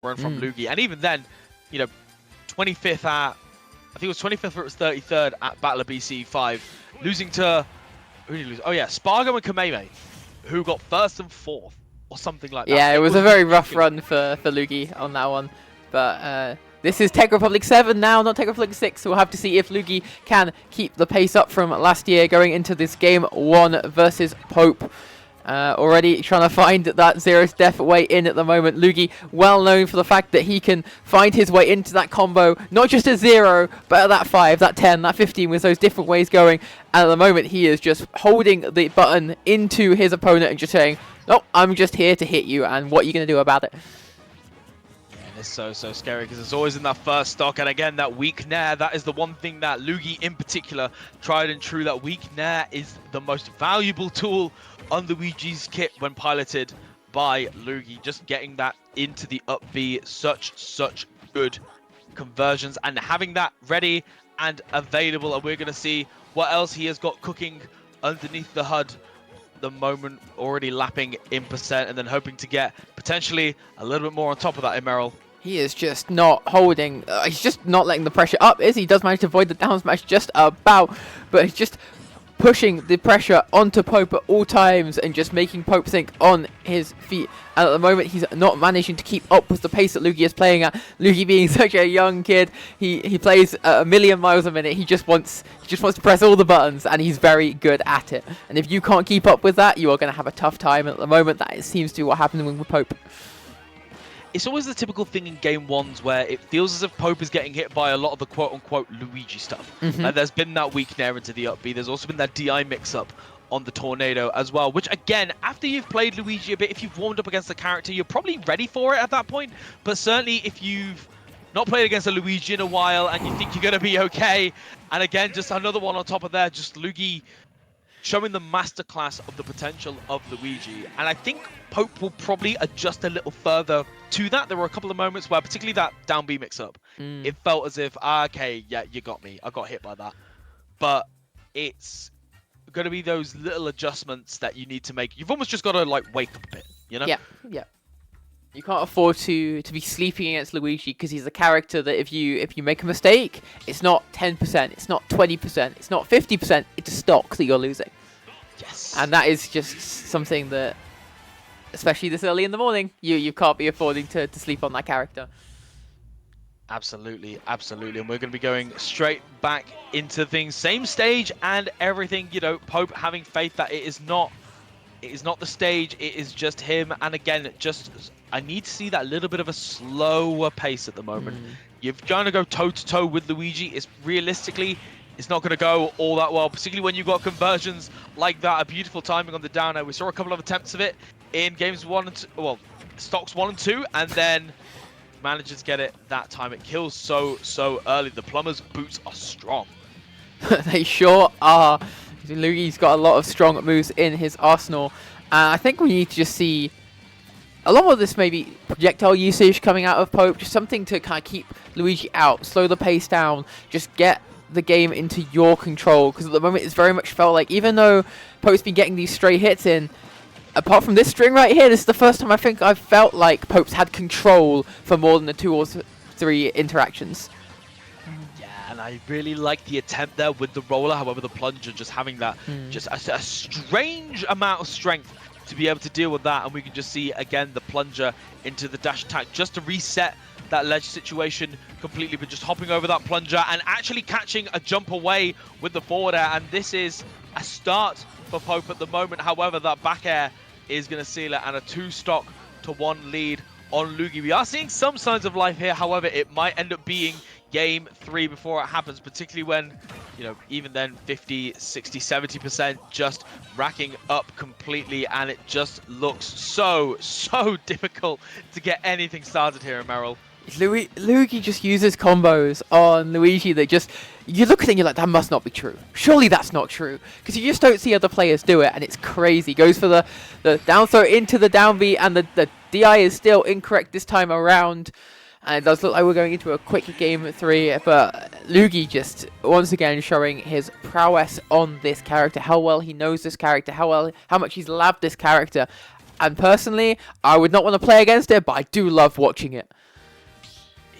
run from Luugi. And even then, you know, 25th at, I think it was 25th or it was 33rd at Battle of BC5, losing to, who did he lose? Oh yeah, Spargo and Kameme, who got 1st and 4th or something like that. Yeah, it was a very rough run for Luugi on that one. But this is Tech Republic 7 now, not Tech Republic 6, so we'll have to see if Luugi can keep the pace up from last year going into this Game 1 versus Pope. Already trying to find that Zero's Death way in at the moment. Luugi, well known for the fact that he can find his way into that combo, not just at 0, but at that 5, that 10, that 15, with those different ways going. And at the moment, he is just holding the button into his opponent and just saying, "Oh, I'm just here to hit you, and what are you going to do about it?" It's so scary because it's always in that first stock, and again that weak nair, that is the one thing that Luugi in particular tried and true. That weak nair is the most valuable tool on Luigi's kit when piloted by Luugi. Just getting that into the up B, such good conversions, and having that ready and available. And we're going to see what else he has got cooking underneath the HUD. The moment already lapping in percent, and then hoping to get potentially a little bit more on top of that, Emerald. He is just not holding, he's just not letting the pressure up, is he? Does manage to avoid the down smash just about, but he's just pushing the pressure onto Pope at all times and just making Pope think on his feet. And at the moment, he's not managing to keep up with the pace that Luugi is playing at. Luugi being such a young kid, he plays a million miles a minute. He just wants to press all the buttons, and he's very good at it. And if you can't keep up with that, you are going to have a tough time. And at the moment, that seems to be what happened with Pope. It's always the typical thing in Game 1s where it feels as if Pope is getting hit by a lot of the quote-unquote Luigi stuff. There's been that weak nair into the up B. There's also been that DI mix-up on the Tornado as well, which again, after you've played Luigi a bit, if you've warmed up against the character, you're probably ready for it at that point. But certainly if you've not played against a Luigi in a while and you think you're going to be okay, and again, just another one on top of there, just Luugi showing the masterclass of the potential of Luigi. And I think Pope will probably adjust a little further to that. There were a couple of moments where, particularly that down B mix-up, it felt as if, okay, yeah, you got me. I got hit by that. But it's going to be those little adjustments that you need to make. You've almost just got to, like, wake up a bit, you know? Yeah. You can't afford to be sleeping against Luigi, because he's a character that if you make a mistake, it's not 10%, it's not 20%, it's not 50%, it's a stock that you're losing. Yes. And that is just something that, especially this early in the morning, you can't be affording to sleep on that character. Absolutely. And we're going to be going straight back into things. Same stage and everything, you know, Pope having faith that it is not the stage, it is just him. And again, I need to see that little bit of a slower pace at the moment. You're going to go toe-to-toe with Luigi. It's not going to go all that well, particularly when you've got conversions like that. A beautiful timing on the down air. We saw a couple of attempts of it in games 1 and 2, well, stocks 1 and 2, and then manages to get it that time. It kills so early. The Plumber's boots are strong. They sure are. Luigi's got a lot of strong moves in his arsenal. I think we need to just see a lot of this maybe projectile usage coming out of Pope, just something to kind of keep Luigi out, slow the pace down, just get the game into your control. Because at the moment it's very much felt like, even though Pope's been getting these stray hits in, apart from this string right here, this is the first time I think I've felt like Pope's had control for more than the 2 or 3 interactions. And I really like the attempt there with the roller. However, the plunger just having that, just a strange amount of strength to be able to deal with that. And we can just see, again, the plunger into the dash attack just to reset that ledge situation completely, but just hopping over that plunger and actually catching a jump away with the forward air. And this is a start for Pope at the moment. However, that back air is going to seal it, and a 2-stock to 1 lead on Luugi. We are seeing some signs of life here. However, it might end up being Game 3 before it happens, particularly when, you know, even then 50, 60, 70% just racking up completely, and it just looks so difficult to get anything started here in Merrill. Luugi just uses combos on Luigi that just, you look at it and you're like, that must not be true. Surely that's not true. Because you just don't see other players do it, and it's crazy. Goes for the down throw into the down B, and the DI is still incorrect this time around. And it does look like we're going into a quick Game 3, but Luugi just once again showing his prowess on this character, how well he knows this character, how much he's loved this character. And personally, I would not want to play against it, but I do love watching it.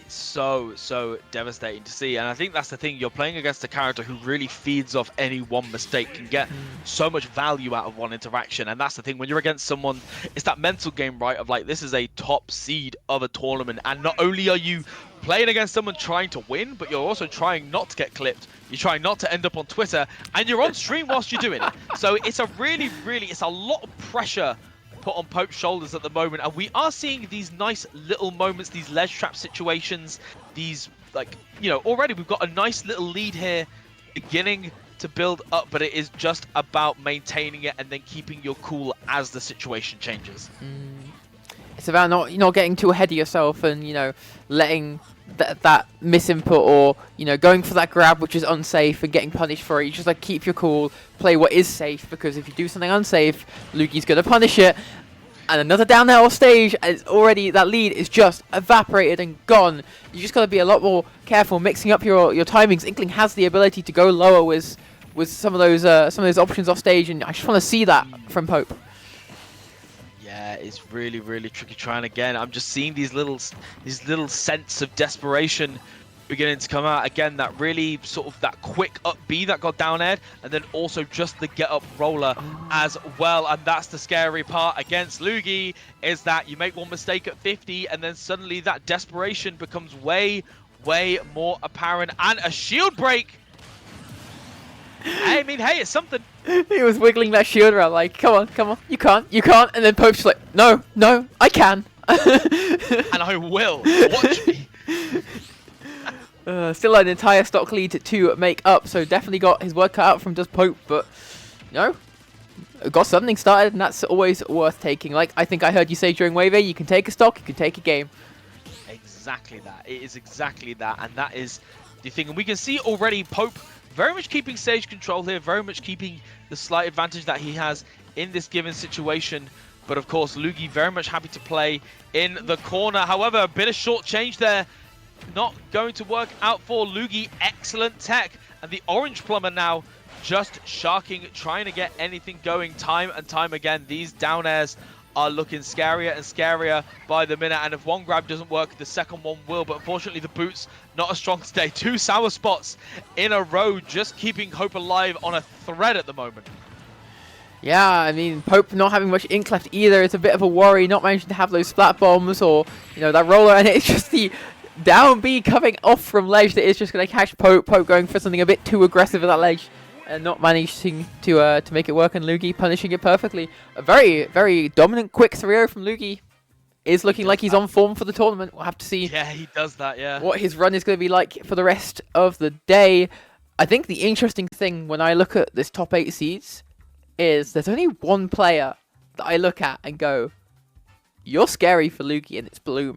It's so devastating to see, and I think that's the thing. You're playing against a character who really feeds off any one mistake, can get so much value out of one interaction, and that's the thing. When you're against someone, it's that mental game, right, of like, this is a top seed of a tournament, and not only are you playing against someone trying to win, but you're also trying not to get clipped. You're trying not to end up on Twitter, and you're on stream whilst you're doing it. So it's a it's a lot of pressure put on Pope's shoulders at the moment, and we are seeing these nice little moments, these ledge trap situations, these, like, you know, already we've got a nice little lead here beginning to build up, but it is just about maintaining it and then keeping your cool as the situation changes. It's about not getting too ahead of yourself and, you know, letting that misinput or, you know, going for that grab which is unsafe and getting punished for it. You just like keep your cool, play what is safe, because if you do something unsafe, Luugi's gonna punish it. And another down air off stage, and it's already, that lead is just evaporated and gone. You just gotta be a lot more careful mixing up your timings. Inkling has the ability to go lower with some of those options off stage, and I just want to see that from Pope. Yeah, it's really tricky trying again. I'm just seeing these little scents of desperation beginning to come out again. That really sort of that quick up B that got down aired, and then also just the get up roller as well. And that's the scary part against Luugi, is that you make one mistake at 50, and then suddenly that desperation becomes way more apparent. And a shield break. I mean, hey, it's something. He was wiggling that shield around like, come on, you can't. And then Pope's like, no, I can. And I will. Watch me. Still an entire stock lead to make up, so definitely got his work cut out from just Pope, but, you know, got something started, and that's always worth taking. Like I think I heard you say during Wave A, you can take a stock, you can take a game. Exactly that. It is exactly that, and that is the thing. And we can see already Pope very much keeping stage control here, very much keeping the slight advantage that he has in this given situation. But of course, Luugi very much happy to play in the corner. However, a bit of short change there. Not going to work out for Luugi. Excellent tech. And the orange plumber now just sharking, trying to get anything going time and time again. These down airs are looking scarier and scarier by the minute, and if one grab doesn't work, the second one will. But unfortunately, the boots not as strong today. 2 sour spots in a row, just keeping hope alive on a thread at the moment. Yeah, I mean, Pope not having much ink left either. It's a bit of a worry, not managing to have those splat bombs or, you know, that roller, and it's just the down B coming off from ledge that is just going to catch Pope. Pope going for something a bit too aggressive at that ledge, and not managing to make it work, and Luugi punishing it perfectly. A very dominant quick 3-0 from Luugi. Is looking like he's on form for the tournament. We'll have to see. Yeah, he does that, yeah. What his run is going to be like for the rest of the day. I think the interesting thing when I look at this top 8 seeds is there's only one player that I look at and go, you're scary for Luugi, and it's Bloom.